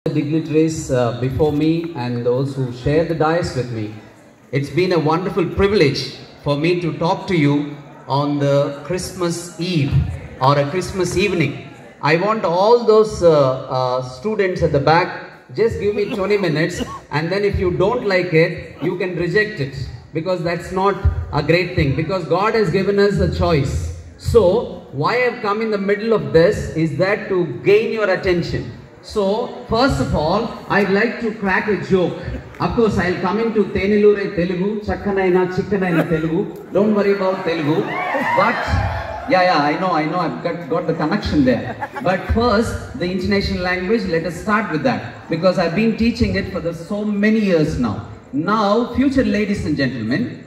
The dignitaries before me and those who share the dais with me. It's been a wonderful privilege for me to talk to you on the Christmas Eve or a Christmas evening. I want all those students at the back, just give me 20 minutes, and then if you don't like it, you can reject it, because that's not a great thing, because God has given us a choice. So why I've come in the middle of this is that to gain your attention. So, first of all, I'd like to crack a joke. Of course, I'll come into Tenilure Telugu, Chakkanaina, Chikkanaina Telugu. Don't worry about Telugu. But, I know, I've got the connection there. But first, the international language, let us start with that. Because I've been teaching it for so many years now. Now, future ladies and gentlemen.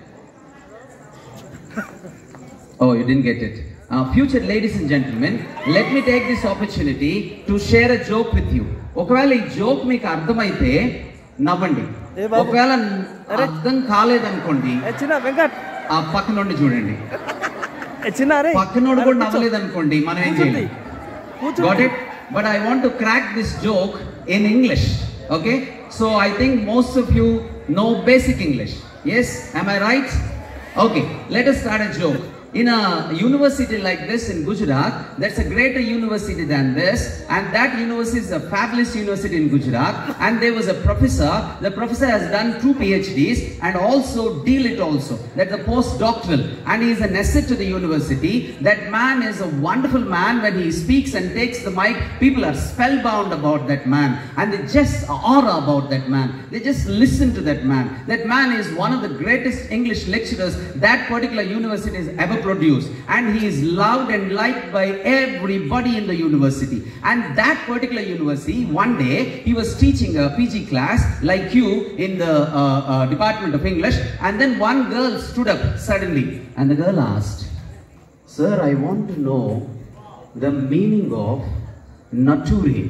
Oh, you didn't get it. Future ladies and gentlemen, let me take this opportunity to share a joke with you. ఒకవేళ ఈ joke మీకు అర్థమైతే నవ్వండి. ఒకవేళ అర్థం కాలేదనుకోండి ఆ పక్కనోడిని చూడండి. పక్కనోడు కూడా నవ్వలేదనుకోండి మనం ఏం చేయాలి? Got it? But I want to crack this joke in English. Okay? So I think most of you know basic English. Yes? Am I right? Okay. Let us start a joke. In a university like this in Gujarat, that's a greater university than this, and that university is a fabulous university in Gujarat, and there was a professor. The professor has done 2 PhDs and also DLit also, that's the postdoctoral, and he is an asset to the university. That man is a wonderful man. When he speaks and takes the mic, people are spellbound about that man, and they just awe about that man. They just listen to that man. That man is one of the greatest English lecturers that particular university has ever produced, and he is loved and liked by everybody in the university. And that particular university, one day he was teaching a PG class like you in the Department of English, and then one girl stood up suddenly, and the girl asked, "Sir, I want to know the meaning of nature."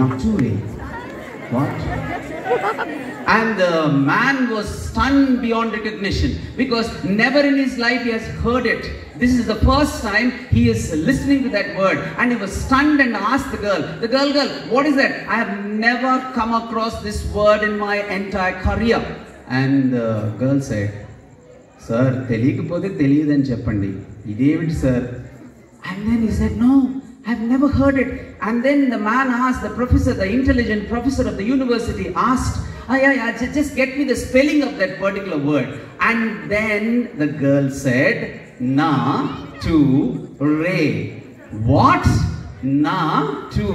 Nature? What? And the man was stunned beyond recognition, because never in his life he has heard it. This is the first time he is listening to that word, and he was stunned and asked the girl, what is that? I have never come across this word in my entire career. And the girl said, "Sir, teliyakapothe teliyadani cheppandi. Ideviti sir?" And then he said, "No, I've never heard it." And then the man asked, the professor, the intelligent professor of the university asked, just get me the spelling of that particular word. And then the girl said, "Na to re." What? Na to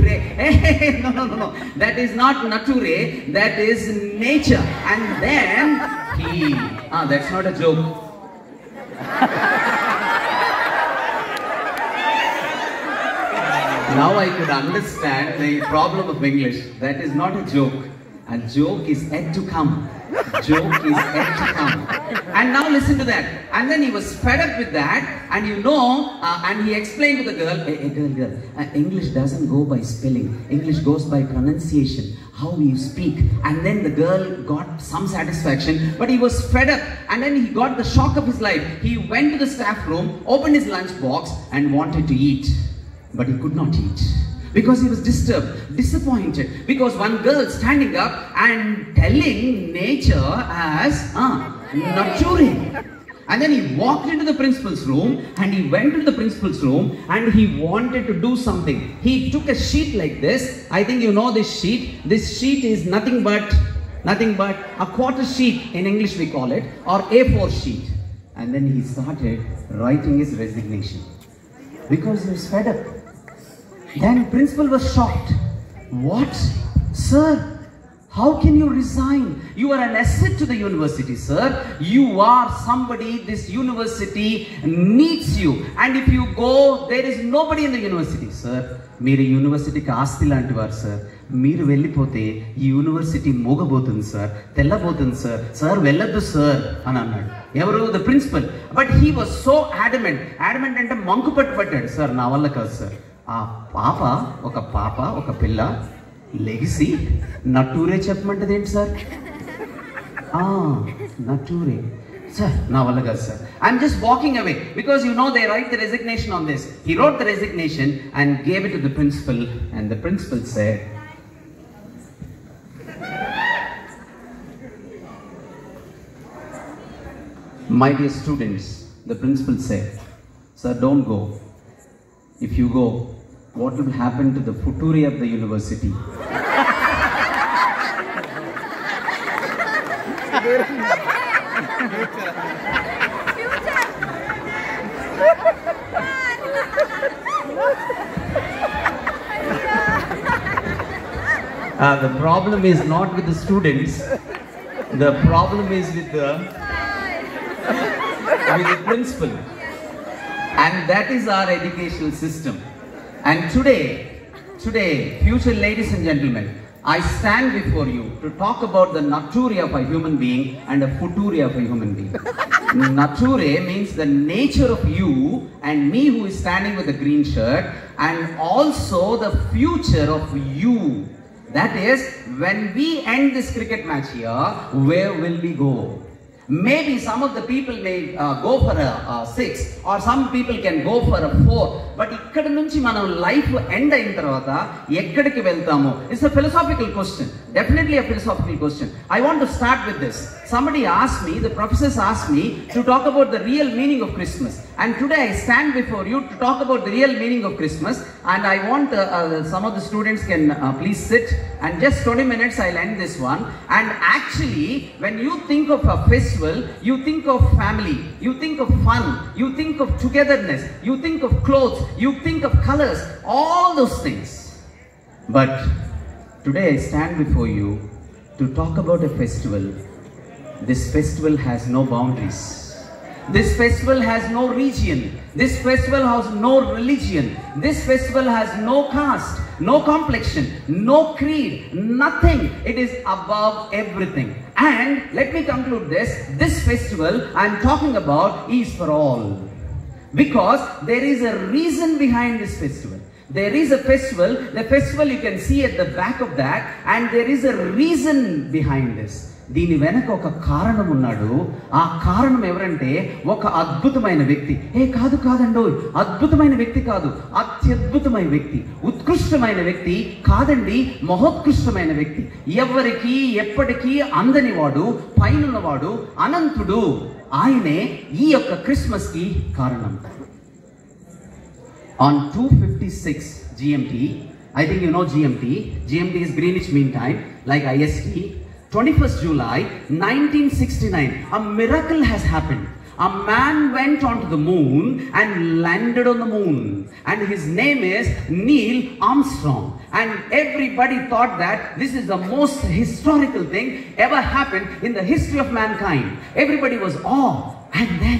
re. Hey, no. That is not nature, that is nature. And then that's not a joke. Now I could understand the problem of English. That is not a joke. A joke is yet to come. Joke is yet to come. And now listen to that. And then he was fed up with that, and and he explained to the girl, girl, English doesn't go by spelling. English goes by pronunciation, how you speak. And then the girl got some satisfaction, but he was fed up, and then he got the shock of his life. He went to the staff room, opened his lunch box, and wanted to eat. But he could not eat, because he was disturbed, disappointed, because one girl standing up and telling nature as nature. And then he walked into the principal's room, and he went to the principal's room, and he wanted to do something. He took a sheet like this. I think you know this sheet. This sheet is nothing but a quarter sheet, in English we call it, or A4 sheet. And then he started writing his resignation, because he was fed up. Then principal was shocked. "What? Sir, how can you resign? You are an asset to the university, sir. You are somebody this university needs you. And if you go, there is nobody in the university, sir. Meer university ki aasti lantivaru, sir. Meer vellipothe ee university mogabotundi, sir. Tellabotundi, sir. Sir, velladdu, sir," అని అన్నాడు. ఎవరు? The principal. But he was so adamant అంటే మంకు పట్టాడు. "Sir, నా వల్ల కాదు sir. ఆ ఒక పిల్ల లెగిసి నటూరే చెప్పమంటది ఏంటి sir? నటూరే. Sir, sir. I'm just walking away because they write the resignation on this. He wrote the resignation and gave it to the principal, and the principal said, "My dear students," the principal said, "Sir, don't go. If you go, what will happen to the futuri of the university?" The problem is not with the students. The problem is with the principal. And that is our educational system. And today, future ladies and gentlemen, I stand before you to talk about the nature of a human being and the futuri of a human being. Nature means the nature of you and me who is standing with the green shirt, and also the future of you. That is, when we end this cricket match here, where will we go? Maybe some of the people may go for a 6, or some people can go for a 4. But ikkada nunchi manam life end ayin tarvata ekkadiki veltamo? It's a philosophical question. Definitely a philosophical question. I want to start with this. Somebody asked me, the professors asked me to talk about the real meaning of Christmas. And today I stand before you to talk about the real meaning of Christmas. And I want some of the students can please sit, and just 20 minutes I'll end this one. And actually, when you think of a festival, you think of family, you think of fun, you think of togetherness, you think of clothes, you think of colors, all those things. But today I stand before you to talk about a festival. This festival has no boundaries. This festival has no region. This festival has no religion. This festival has no caste, no complexion, no creed, nothing. It is above everything. And let me conclude this. This festival I am talking about is for all. Because there is a reason behind this festival. There is a festival. The festival you can see at the back of that. And there is a reason behind this. దీని వెనక ఒక కారణం ఉన్నాడు. ఆ కారణం ఎవరంటే ఒక అద్భుతమైన వ్యక్తి. కాదండో, అద్భుతమైన వ్యక్తి కాదు, అత్యద్భుతమైన వ్యక్తి, ఉత్కృష్టమైన వ్యక్తి కాదండి, మహోత్కృష్టమైన వ్యక్తి, ఎవరికి ఎప్పటికీ అందని వాడు, పైనున్నవాడు, అనంతుడు. ఆయనే ఈ యొక్క క్రిస్మస్ కి కారణం. On 2:56 GMT, I think you know GMT. GMT is Greenwich Mean Time, like IST. 21st July 1969, a miracle has happened. A man went onto the moon and landed on the moon, and his name is Neil Armstrong. And everybody thought that this is the most historical thing ever happened in the history of mankind. Everybody was awed. And then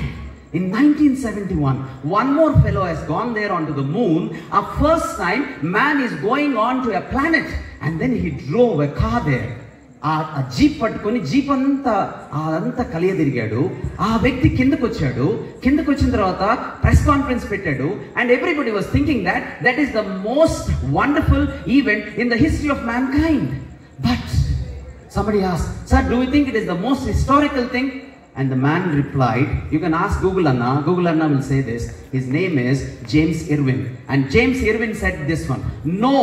in 1971, one more fellow has gone there onto the moon. A first time man is going on to a planet, and then he drove a car there. ఆ jeep పట్టుకొని jeep అంతా కలియదిరిగాడు. ఆ వ్యక్తి కిందకు వచ్చాడు. కిందకు వచ్చిన తర్వాత ప్రెస్ కాన్ఫరెన్స్ పెట్టాడు. And everybody was thinking that is the most wonderful event in the history of man kind. But somebody asked, "Sir, do you think it is the most historical thing?" And the man replied, you can ask Google Anna. Google Anna will say this. His name is James Irwin. And James Irwin said this one: "No,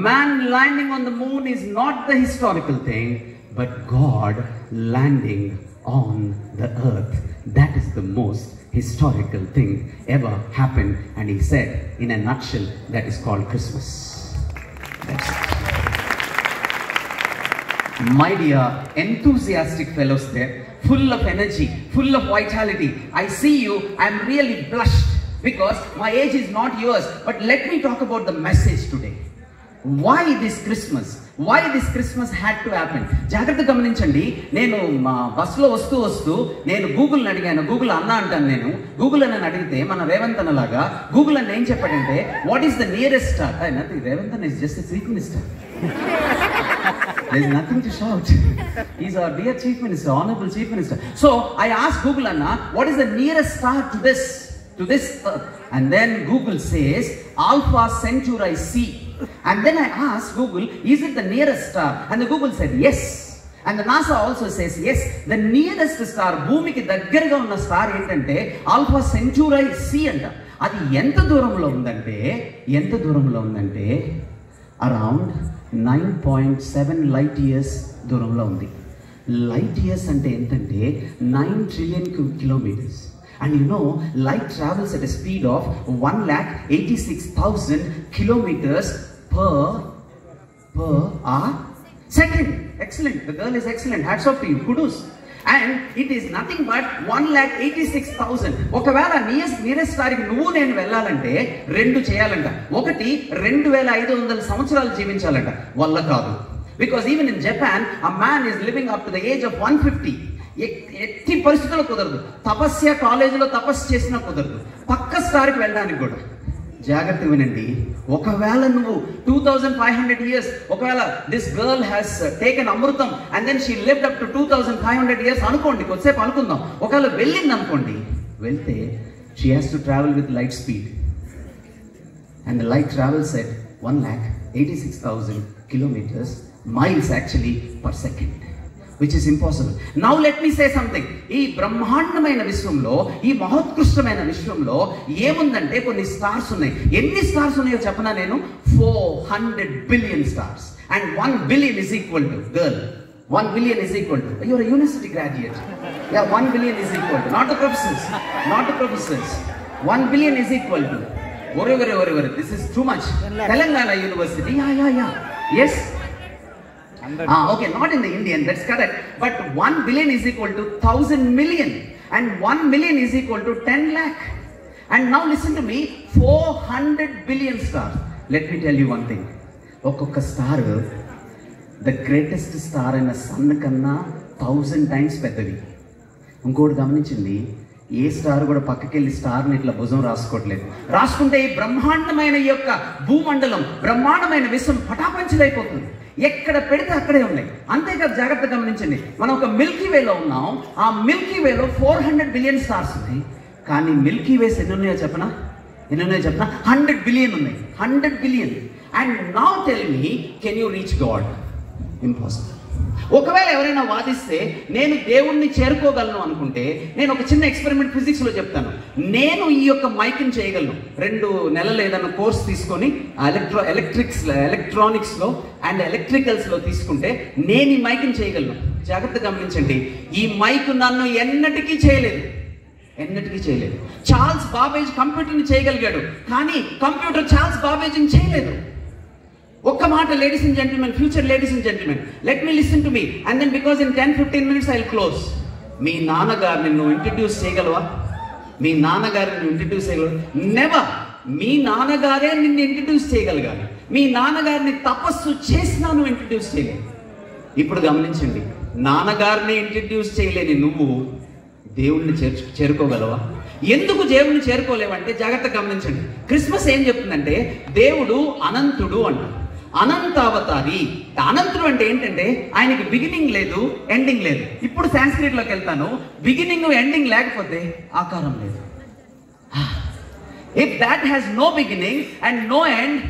man landing on the moon is not the historical thing, but God landing on the earth. That is the most historical thing ever happened." And he said, in a nutshell, that is called Christmas. That's it. My dear enthusiastic fellows there, full of energy, full of vitality, I see you, I am really blushed because my age is not yours. But let me talk about the message today. Why this Christmas? Why this Christmas had to happen? జాగ్రత్త గమనించండి. నేను మా బస్సులో వస్తూ నేను గూగుల్ని అడిగాను. Google అన్న అంటాను నేను. గూగుల్ అన్న అడిగితే మన రేవంత్ అన్నలాగా గూగుల్ అన్న ఏం చెప్పాడంటే, what is the nearest star? Nothing. Revanth అన్న is just chief minister. There is nothing to shout. He's our dear Chief Minister, Honorable Chief Minister. So I asked Google Anna, what is the nearest star to this earth? And then Google says Alpha Centauri C. And then I asked Google, is it the nearest star? And the Google said yes. And the NASA also says, yes, the nearest star, భూమికి దగ్గరగా ఉన్న star ఏంటంటే alpha సెంచురై C అంట. అది ఎంత దూరంలో ఉందంటే around 9.7 light years దూరంలో ఉంది. లైట్ ఇయర్స్ అంటే ఏంటంటే 9 trillion kilometers. And you know, light travels at a speed of 1,86,000 kilometers per second. Excellent. The girl is excellent. Hats off to you. Kudos. And it is nothing but 1,86,000. ఒకవేళ nearest స్టార్కి నువ్వు నేను వెళ్ళాలంటే 2 చేయాలంట. ఒకటి 2,500 సంవత్సరాలు జీవించాలంట. వల్ల కాదు. Because even in Japan, a man is living up to the age of 150. ఎట్టి పరిస్థితుల్లో కుదరదు. తపస్య కాలేజీలో తపస్సు చేసినా కుదరదు. పక్క స్టార్కి వెళ్ళడానికి కూడా. జాగ్రత్త వినండి, ఒకవేళ నువ్వు 2,500 years, ఒకవేళ దిస్ గర్ల్ హ్యాస్ టేకెన్ అమృతం and then she lived up to 2,500 years అనుకోండి, కొద్దిసేపు అనుకుందాం. ఒకవేళ వెళ్ళింది అనుకోండి, వెళ్తే she has to travel with light speed and the light travels at 1,86,000 kilometers, miles actually, per second, which is impossible. Now let me say something. ఈ బ్రహ్మాండమైన విశ్వంలో, ఈ మహోత్కృష్టమైన విశ్వంలో ఏముందంటే కొన్ని స్టార్స్ ఉన్నాయి. ఎన్ని స్టార్స్ ఉన్నాయో చెప్పనా నేను? 400 billion stars. And 1 billion is equal to, girl, 1 billion is equal to, you're a university graduate. Yeah, 1 billion is equal to, not the professors. 1 billion is equal to, this is too much. Telangana University, yeah. Yes. Okay, not in the Indian, that's correct. But 1 billion is equal to 1,000 million. And 1 million is equal to 10 lakh. And now listen to me, 400 billion stars. Let me tell you one thing. Okokka star, the greatest star in a sun kanna 1,000 times పెద్దది. ఇంకోటి గమనించండి, ఏ star కూడా పక్కకెళ్ళి స్టార్ని ఇట్లా భుజం రాసుకోవట్లేదు. రాసుకుంటే ఈ బ్రహ్మాండమైన ఈ యొక్క భూమండలం, బ్రహ్మాండమైన విశ్వం పటాపంచలైపోతుంది. ఎక్కడ పెడితే అక్కడే ఉన్నాయి. అంతేకాదు, జాగ్రత్త గమనించండి, మనం ఒక మిల్కీ వేలో ఉన్నాం. ఆ మిల్కీ వేలో 400 billion స్టార్స్ ఉన్నాయి. కానీ మిల్కీ వేస్ ఎన్ని ఉన్నాయో చెప్పనా? 100 billion ఉన్నాయి. 100 billion. And now tell me, can you reach God? Impossible. ఒకవేళ ఎవరైనా వాదిస్తే నేను దేవుణ్ణి చేరుకోగలను అనుకుంటే, నేను ఒక చిన్న ఎక్స్పెరిమెంట్ ఫిజిక్స్లో చెప్తాను. నేను ఈ యొక్క మైక్ని చేయగలను. 2 నెలలు ఏదైనా కోర్స్ తీసుకొని ఎలక్ట్రానిక్స్లో అండ్ ఎలక్ట్రికల్స్లో తీసుకుంటే నేను ఈ మైక్ని చేయగలను. జాగ్రత్త గమనించండి, ఈ మైక్ నన్ను ఎన్నటికీ చేయలేదు. చార్ల్స్ బాబేజ్ కంప్యూటర్ని చేయగలిగాడు, కానీ కంప్యూటర్ చార్ల్స్ బాబేజ్ని చేయలేదు. ఒక్క మాట, ladies and gentlemen, future ladies and gentlemen, let me listen to me and then because in 10-15 minutes I will close. మీ నాన్నగారిని నువ్వు ఇంట్రడ్యూస్ చేయగలవా? నెవర్. మీ నాన్నగారే నిన్ను ఇంట్రడ్యూస్ చేయగలగాలి. మీ నాన్నగారిని తపస్సు చేసినా నువ్వు ఇంట్రడ్యూస్ చేయలేదు. ఇప్పుడు గమనించండి, నాన్నగారిని ఇంట్రడ్యూస్ చేయలేని నువ్వు దేవుణ్ణి చేరుకోగలవా? ఎందుకు దేవుణ్ణి చేరుకోలేవంటే జాగ్రత్త గమనించండి. క్రిస్మస్ ఏం చెప్తుందంటే దేవుడు అనంతుడు అంట, అనంతావతారి. అనంతుడు అంటే ఏంటంటే ఆయనకి బిగినింగ్ లేదు, ఎండింగ్ లేదు. ఇప్పుడు సాంస్క్రిట్లోకి వెళ్తాను. బిగినింగ్ ఎండింగ్ లేకపోతే ఆకారం లేదు. If that has no beginning and no end,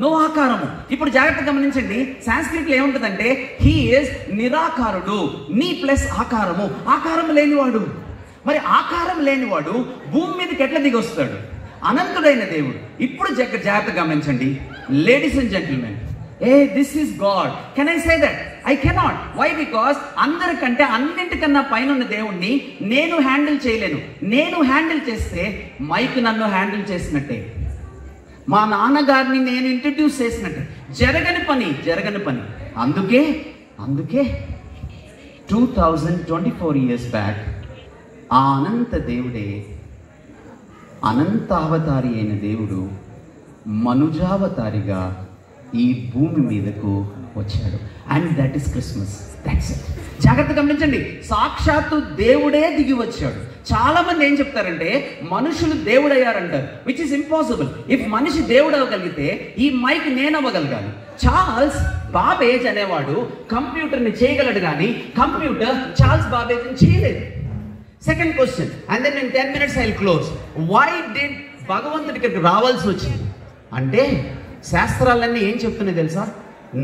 no ఆకారము. ఇప్పుడు జాగ్రత్త గమనించండి, సాంస్క్రిట్లో ఏముంటుందంటే హీ ఈజ్ నిరాకారుడు, నీ ప్లస్ ఆకారము. ఆకారం లేనివాడు. మరి ఆకారం లేనివాడు భూమి మీదకి ఎట్లా దిగొస్తాడు? అనంతుడైన దేవుడు. ఇప్పుడు జాగ్రత్త గమనించండి, ladies and gentlemen, this is God. Can I say that? I cannot. Why? Because అందరికంటే అన్నింటికన్నా పైన ఉన్న దేవుణ్ణి నేను హ్యాండిల్ చేయలేను. నేను హ్యాండిల్ చేస్తే మైక్ నన్ను హ్యాండిల్ చేసినట్టే, మా నాన్నగారిని నేను ఇంట్రడ్యూస్ చేసినట్టే. జరగని పని. అందుకే 2024 years బ్యాక్ ఆ అనంత దేవుడే, అనంతావతారి అయిన దేవుడు మనుజావతారిగా ఈ భూమి మీదకు వచ్చాడు. And that is Christmas. That's it. జాగ్రత్త గమనించండి, సాక్షాత్తు దేవుడే దిగి వచ్చాడు. చాలా మంది ఏం చెప్తారంటే మనుషులు దేవుడయ్యారంటారు, విచ్ ఇస్ ఇంపాసిబుల్. ఇఫ్ మనిషి దేవుడు అవ్వగలిగితే ఈ మైక్ నేను అవ్వగలగాలి. చార్ల్స్ బాబేజ్ అనేవాడు కంప్యూటర్ని చేయగలడు, కానీ కంప్యూటర్ చార్ల్స్ బాబేజ్ని చేయలేదు. Second question, and then in 10 minutes I will close. Why did భగవంతుడికి రావాల్సి వచ్చింది అంటే శాస్త్రాలన్నీ ఏం చెప్తున్నాయి తెలుసా?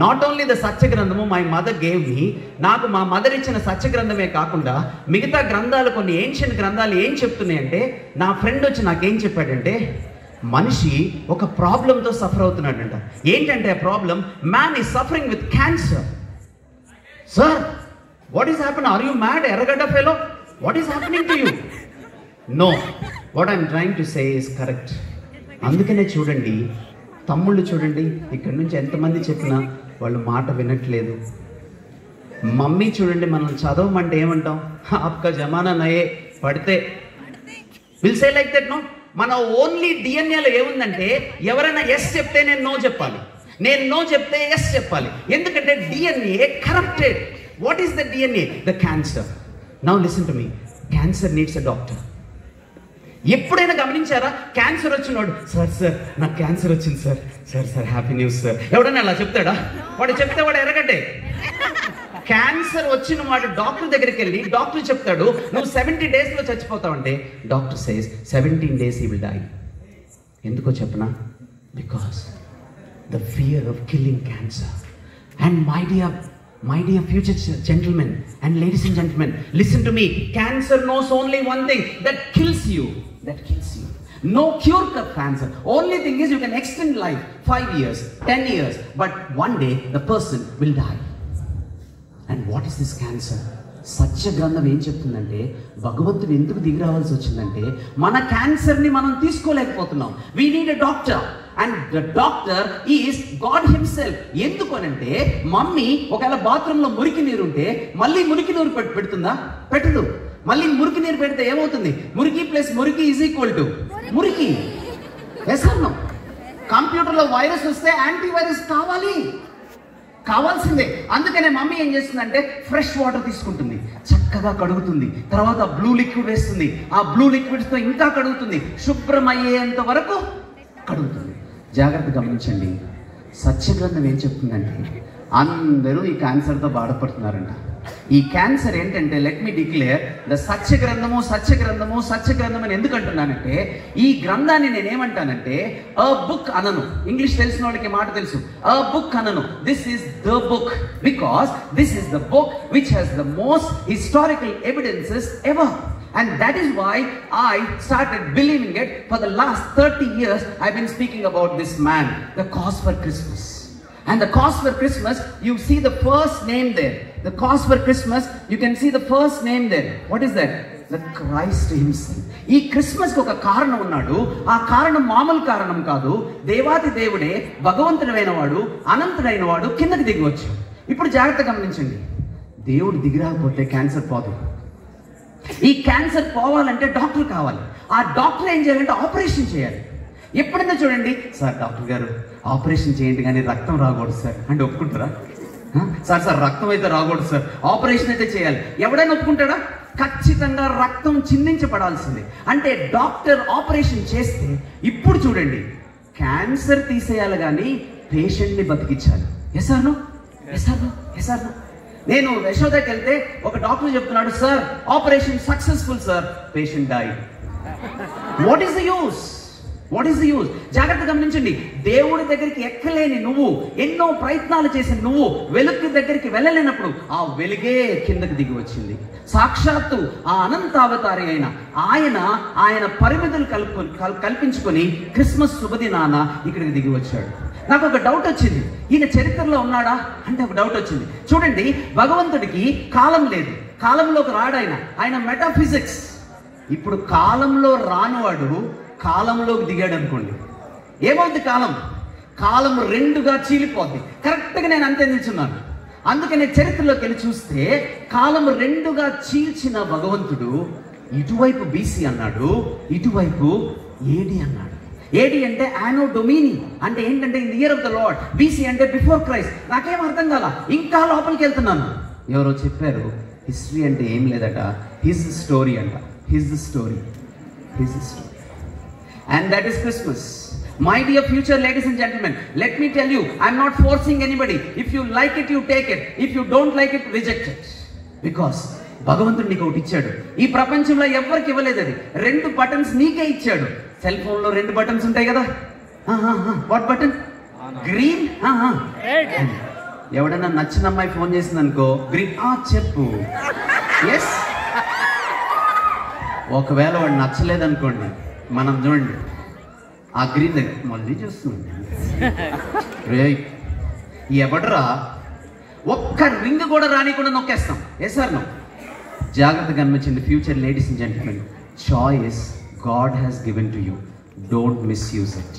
నాట్ ఓన్లీ ద సత్య గ్రంథము మై మదర్ గేవ్ మీ, నాకు మా మదర్ ఇచ్చిన సత్య గ్రంథమే కాకుండా మిగతా గ్రంథాలు, కొన్ని ఏన్షియెంట్ గ్రంథాలు ఏం చెప్తున్నాయంటే, నా ఫ్రెండ్ వచ్చి నాకేం చెప్పాడంటే, మనిషి ఒక ప్రాబ్లంతో సఫర్ అవుతున్నాడంట. ఏంటంటే ఆ problem, man is suffering with cancer. Sir, what is happen? Are you mad Erragadda fellow? What is happening to you? No, what I'm trying to say is correct. అందుకనే చూడండి, తమ్ముళ్ళు చూడండి, ఇక్కడ నుంచి ఎంతమంది చెప్పినా వాళ్ళు మాట వినట్లేదు. మమ్మీ చూడండి, మనం చదవమంటే ఏమంటాం? ఆప్కా జమానా నయే, పడితే will say like that. No, మన ఓన్లీ డిఎన్ఏలో ఏముందంటే, ఎవరైనా ఎస్ చెప్తే నేను నో చెప్పాలి, నేను నో చెప్తే ఎస్ చెప్పాలి. ఎందుకంటే DNA corrupted. What is the DNA? The cancer. Now listen to me, cancer needs a doctor. ఎప్పుడైనా గమనించారా? క్యాన్సర్ వచ్చినోడు, సార్ నాకు క్యాన్సర్ వచ్చింది సార్ హ్యాపీ న్యూస్ సార్. ఎవడన్నా అలా చెప్తాడా? వాడు చెప్తే వాడు ఎరగట్టే. క్యాన్సర్ వచ్చిన వాడు డాక్టర్ దగ్గరికి వెళ్ళి డాక్టర్ చెప్తాడు, నువ్వు 70 daysలో చచ్చిపోతావంటే, doctor says 17 days he will die. ఎందుకో చెప్పనా? Because the fear of killing cancer. And my dear future gentlemen and ladies and gentlemen, listen to me. Cancer knows only one thing, that kills you. No cure for cancer. Only thing is you can extend life 5 years, 10 years, but one day the person will die. And what is this cancer? సత్య గ్రంథం ఏం చెప్తుందంటే, భగవంతుడు ఎందుకు దిగి రావాల్సి వచ్చిందంటే, మన క్యాన్సర్ని మనం తీసుకోలేకపోతున్నాం. We need a doctor, and the doctor is God himself. ఎందుకు అనంటే, మమ్మీ ఒకవేళ బాత్రూంలో మురికి నీరు ఉంటే మళ్ళీ మురికి నీరు పెడుతుందా? పెట్టదు. మళ్ళీ మురికి నీరు పెడితే ఏమవుతుంది? మురికి ప్లస్ మురికి ఈజ్ ఈక్వల్ టు మురికి. Yes or no? కంప్యూటర్లో వైరస్ వస్తే యాంటీవైరస్ కావాల్సిందే. అందుకనే మమ్మీ ఏం చేస్తుందంటే, ఫ్రెష్ వాటర్ తీసుకుంటుంది, చక్కగా కడుగుతుంది, తర్వాత బ్లూ లిక్విడ్ వేస్తుంది, ఆ బ్లూ లిక్విడ్స్తో ఇంకా కడుగుతుంది, శుభ్రం అయ్యేంత వరకు కడుగుతుంది. జాగ్రత్త గమనించండి, సత్య గ్రంథం ఏం చెప్తుందంటే, అందరూ ఈ క్యాన్సర్తో బాధపడుతున్నారంట. ఈ క్యాన్సర్ ఏంటంటే, లెట్ మీ డిక్లేర్, ద సత్య గ్రంథము అని ఎందుకు అంటున్నానంటే, ఈ గ్రంథాన్ని నేనేమంటానంటే అ బుక్ అనను. ఇంగ్లీష్ తెలిసిన వాళ్ళకి మాట తెలుసు, అ బుక్ అనను. This is the book, because this is the book which has the most historical evidences ever. And that is why I started believing it. For the last 30 years I've been speaking about this man, the cause for Christmas. And the cause for Christmas, you see the first name there. The cause for Christmas, you can see the first name there. What is that? The Christ himself. ఈ Christmas కి ఒక కారణం ఉన్నాడు. ఆ కారణం మామూలు కారణం కాదు. దేవాది దేవుడే, భగవంతుడైన వాడు, అనంతుడైన వాడు కిందకి దిగి వచ్చాడు. ఇప్పుడు జాగ్రత్త గమనించండి, దేవుడు దిగి రాకపోతే క్యాన్సర్ పోదు. ఈ క్యాన్సర్ పోవాలంటే డాక్టర్ కావాలి. ఆ డాక్టర్ ఏం చేయాలంటే ఆపరేషన్ చేయాలి. ఎప్పుడైనా చూడండి, సార్ డాక్టర్ గారు ఆపరేషన్ చేయండి కానీ రక్తం రాకూడదు సార్ అంటే ఒప్పుకుంటారా? సార్ రక్తం అయితే రాకూడదు సార్, ఆపరేషన్ అయితే చేయాలి. ఎవడైనా ఒప్పుకుంటాడా? ఖచ్చితంగా రక్తం చిందించబడాల్సిందే. అంటే డాక్టర్ ఆపరేషన్ చేస్తే, ఇప్పుడు చూడండి, క్యాన్సర్ తీసేయాలి కానీ పేషెంట్ని బతికించాలి. Yes or no? నేను యశోదకి వెళ్తే ఒక డాక్టర్ చెప్తున్నాడు, sir operation successful sir, patient die. What is the use? జాగ్రత్త గమనించండి, దేవుడి దగ్గరికి ఎక్కలేని నువ్వు, ఎన్నో ప్రయత్నాలు చేసిన నువ్వు వెలుగు దగ్గరికి వెళ్ళలేనప్పుడు ఆ వెలుగే కిందకి దిగి వచ్చింది. సాక్షాత్తు ఆ అనంతావతారి అయిన ఆయన పరిమితులు కల్పించుకొని క్రిస్మస్ శుభదినాన ఇక్కడికి దిగి వచ్చాడు. నాకు ఒక డౌట్ వచ్చింది, ఈయన చరిత్రలో ఉన్నాడా అంటే ఒక డౌట్ వచ్చింది. చూడండి, భగవంతుడికి కాలం లేదు, కాలంలోకి రాడు ఆయన మెటాఫిజిక్స్. ఇప్పుడు కాలంలో రానివాడు కాలంలోకి దిగాడు అనుకోండి, ఏమవుద్ది? కాలం రెండుగా చీలిపోద్ది. కరెక్ట్గా నేను అంతే నిల్చున్నాను. అందుకనే చరిత్రలోకి వెళ్ళి చూస్తే, కాలం రెండుగా చీల్చిన భగవంతుడు ఇటువైపు బీసీ అన్నాడు, ఇటువైపు ఏడి అన్నాడు. ఏడి అంటే యానో డొమిని, అంటే ఏంటంటే in the year of the lord. BC అంటే బిఫోర్ క్రైస్ట్. నాకేం అర్థం కాల, ఇంకా లోపలికి వెళ్తున్నాను. ఎవరో చెప్పారు, హిస్టరీ అంటే ఏం లేదట, హిజ్ స్టోరీ అంట. His story. And that is Christmas. My dear future ladies and gentlemen, let me tell you, I'm not forcing anybody. If you like it, you take it. If you don't like it, reject it. Because భగవంతుడు నీకు ఒకటి ఇచ్చాడు. ఈ ప్రపంచంలో ఎవరికి ఇవ్వలేదు అది. 2 buttons నీకే ఇచ్చాడు. సెల్ ఫోన్లో 2 బటన్స్ ఉంటాయి కదా. What button? గ్రీన్ ఎవడైనా నచ్చిన అమ్మాయి ఫోన్ చేసింది అనుకో, గ్రీన్ చెప్పు, ఎస్. ఒకవేళ వాడు నచ్చలేదనుకోండి, మనం చూడండి ఆ గ్రీన్ దగ్గర మళ్ళీ చూస్తుంది, రే ఎవడరా, ఒక్క రింగ్ కూడా రానికుండా నొక్కేస్తాం. Yes sir no. జాగ్రత్తగా గమనించండి future ladies and gentlemen, choice God has given to you, don't misuse it.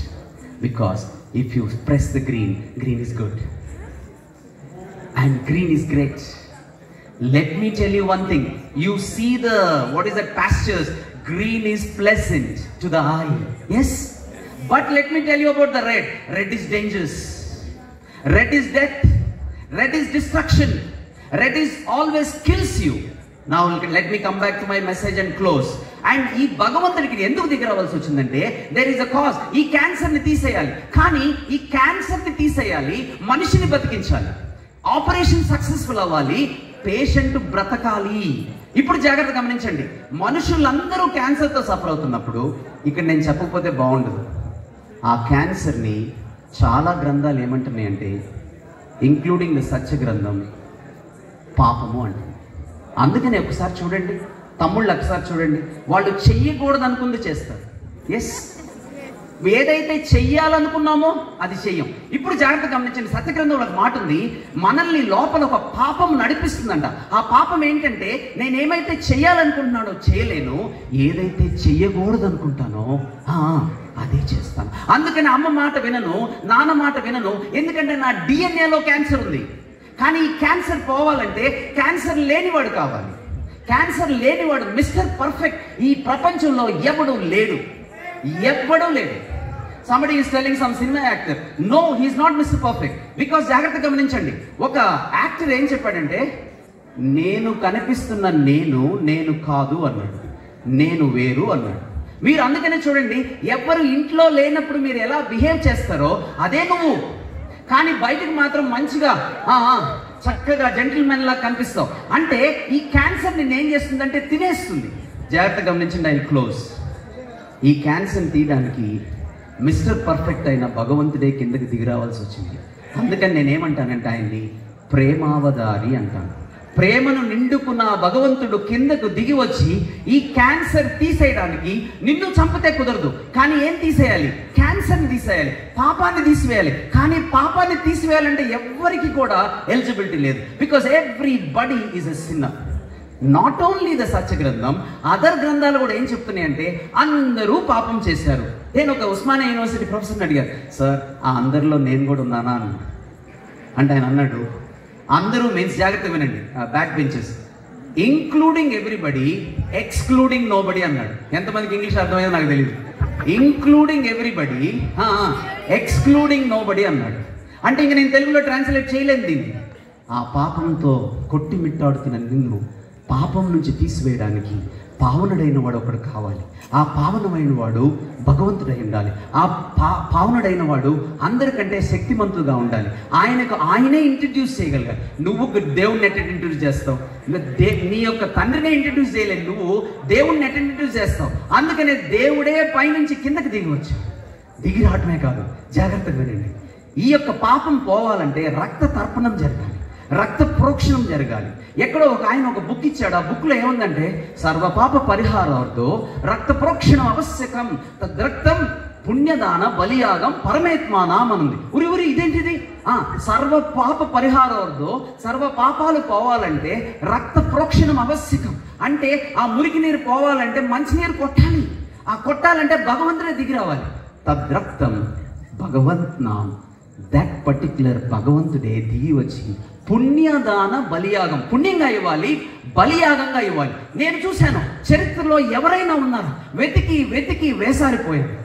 Because if you press the green, green is good and green is great. Let me tell you one thing, you see the what is that pastures, green is pleasant to the eye, yes, but let me tell you about the red. Red is dangerous, red is death, red is destruction, red is always kills you. Now let me come back to my message and close. And ఈ భగవంతుడికి ఎందుకు దగ్గర రావాల్సి వచ్చిందంటే, there is a cause. ఈ క్యాన్సర్ని తీసేయాలి, కానీ ఈ క్యాన్సర్ని తీసేయాలి, మనిషిని బతికించాలి. ఆపరేషన్ సక్సెస్ఫుల్ అవ్వాలి, పేషెంట్ బ్రతకాలి. ఇప్పుడు జాగ్రత్త గమనించండి, మనుషులందరూ క్యాన్సర్తో సఫర్ అవుతున్నప్పుడు ఇక్కడ నేను చెప్పకపోతే బాగుండదు. ఆ క్యాన్సర్ని చాలా గ్రంథాలు ఏమంటున్నాయంటే, ఇంక్లూడింగ్ ద సత్య గ్రంథం, పాపము అంటుంది. అందుకని ఒకసారి చూడండి, తమ్ముళ్ళు ఒకసారి చూడండి, వాళ్ళు చెయ్యకూడదు అనుకుంది చేస్తారు. ఎస్, ఏదైతే చెయ్యాలనుకున్నామో అది చెయ్యం. ఇప్పుడు జాగ్రత్త గమనించండి, సత్యగ్రంథంలో ఒక మాట ఉంది, మనల్ని లోపల ఒక పాపం నడిపిస్తుందంట. ఆ పాపం ఏంటంటే, నేనేమైతే చెయ్యాలనుకుంటున్నానో చేయలేను, ఏదైతే చెయ్యకూడదు అనుకుంటానో అదే చేస్తాను. అందుకని అమ్మ మాట వినను, నాన్న మాట వినను, ఎందుకంటే నా డిఎన్ఏలో క్యాన్సర్ ఉంది. కానీ ఈ క్యాన్సర్ పోవాలంటే క్యాన్సర్ లేనివాడు కావాలి. క్యాన్సర్ లేనివాడు మిస్టర్ పర్ఫెక్ట్ ఈ ప్రపంచంలో ఎవడూ లేడు, ఎవ్వడూ లేడు. Somebody is telling some cinema actor, no, he is not Mr. Perfect. Because జాగ్రత్తగా గమనించండి, ఒక యాక్టర్ ఏం చెప్పాడంటే, నేను కనిపిస్తున్న నేను కాదు అన్నాడు, నేను వేరు అన్నాడు. మీరు అందుకనే చూడండి, ఎవరు ఇంట్లో లేనప్పుడు మీరు ఎలా బిహేవ్ చేస్తారో అదే నువ్వు, కానీ బయటకు మాత్రం మంచిగా చక్కగా జెంటిల్మెన్ లా కనిపిస్తావు. అంటే ఈ క్యాన్సర్ నిన్ను ఏం చేస్తుందంటే తినేస్తుంది. జాగ్రత్తగా గమనించండి, ఐ క్లోజ్. ఈ క్యాన్సర్ తీయడానికి మిస్టర్ పర్ఫెక్ట్ అయిన భగవంతుడే కిందకి దిగిరావాల్సి వచ్చింది. అందుకని నేనేమంటానంటే ఆయన్ని ప్రేమావతారి అంటాను. ప్రేమను నిండుకున్న భగవంతుడు కిందకు దిగి వచ్చి ఈ క్యాన్సర్ తీసేయడానికి, నిన్ను చంపితే కుదరదు కానీ ఏం తీసేయాలి, క్యాన్సర్ని తీసేయాలి, పాపాన్ని తీసివేయాలి. కానీ పాపాన్ని తీసివేయాలంటే ఎవ్వరికి కూడా ఎలిజిబిలిటీ లేదు. Because everybody is a sinner. Not only the సత్య గ్రంథం, అదర్ గ్రంథాలు కూడా ఏం చెప్తున్నాయి అంటే అందరూ పాపం చేశారు. నేను ఒక ఉస్మానియా యూనివర్సిటీ ప్రొఫెసర్ని అడిగాను, సార్ ఆ అందరిలో నేను కూడా ఉన్నానా అని. అంటే ఆయన అన్నాడు, అందరూ మీన్స్ జాగ్రత్త వినండి, back benches, including everybody excluding nobody అన్నాడు. ఎంతమందికి ఇంగ్లీష్ అర్థమైందో నాకు తెలియదు. ఇంక్లూడింగ్ ఎవ్రీబడి ఎక్స్క్లూడింగ్ నోబడి అన్నాడు. అంటే ఇంక నేను తెలుగులో ట్రాన్స్లేట్ చేయలేదు దీన్ని. ఆ పాపంతో కొట్టిమిట్టాడుతున్న నిన్ను పాపం నుంచి తీసివేయడానికి పావనుడైన వాడు ఒకడు కావాలి. ఆ పావనమైన వాడు భగవంతుడై ఉండాలి. ఆ పావనుడైన వాడు అందరికంటే శక్తిమంతుడుగా ఉండాలి. ఆయనే ఇంట్రడ్యూస్ చేయగలగాలి. నువ్వు దేవుణ్ణి ఎట్లా ఇంట్రడ్యూస్ చేస్తావు? నీ యొక్క తండ్రినే ఇంట్రడ్యూస్ చేయలేదు, నువ్వు దేవుణ్ణి ఎట్లా ఇంట్రడ్యూస్ చేస్తావు? అందుకనే దేవుడే పైనుంచి కిందకి దిగి రావటమే కాదు, జాగ్రత్తగా వినండి, ఈ యొక్క పాపం పోవాలంటే రక్త తర్పణం జరగాలి, రక్త ప్రోక్షణం జరగాలి. ఎక్కడో ఆయన ఒక బుక్ ఇచ్చాడు. ఆ బుక్లో ఏముందంటే, సర్వపాప పరిహారార్థో రక్త ప్రోక్షణం ఆవశ్యకం, తద్రక్తం పుణ్యదాన బలియాగం పరమాత్మానాం అనుంది. ఉరి ఇదేంటిది? సర్వ పాప పరిహారార్థో, సర్వ పాపాలు పోవాలంటే రక్త ప్రోక్షణం ఆవశ్యకం. అంటే ఆ మురికి నీరు పోవాలంటే మంచినీరు కొట్టాలి. ఆ కొట్టాలంటే భగవంతుడే దిగి రావాలి. తద్రక్తం భగవంత్ నాం, దట్ పర్టిక్యులర్ భగవంతుడే దిగి వచ్చి పుణ్యదాన బలియాగం, పుణ్యంగా ఇవ్వాలి, బలియాగంగా ఇవ్వాలి. నేను చూశాను చరిత్రలో ఎవరైనా ఉన్నారు, వెతికి వేసారిపోయారు.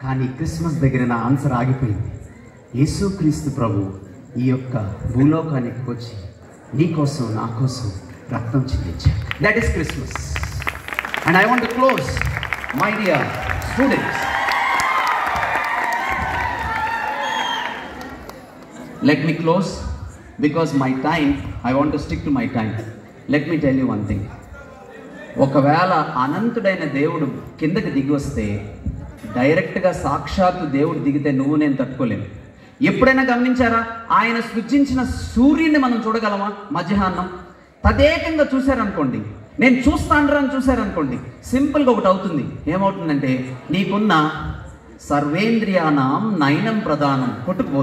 కానీ క్రిస్మస్ దగ్గర నా ఆన్సర్ ఆగిపోయింది. యేసుక్రీస్తు ప్రభు ఈ యొక్క భూలోకానికి వచ్చి నీ కోసం నా కోసం రక్తం చిందించారు. That is Christmas. And I want to close my dear students. Let me close because my time, I want to stick to my time. Let me tell you one thing. ఒకవేళ అనంతుడైన దేవుడు కిందకి దిగి వస్తే, డైరెక్ట్గా సాక్షాత్తు దేవుడు దిగితే నువ్వు నేను తట్టుకోలేము. ఎప్పుడైనా గమనించారా? ఆయన సృజించిన సూర్యుడిని మనం చూడగలమా? మధ్యాహ్నం తదేకంగా చూశారనుకోండి, నేను చూస్తాను అని చూశారనుకోండి, సింపుల్గా ఒకటి అవుతుంది. ఏమవుతుందంటే నీకున్న సర్వేంద్రియానాం నయనం ప్రధానం కొట్టుకుపోతుంది.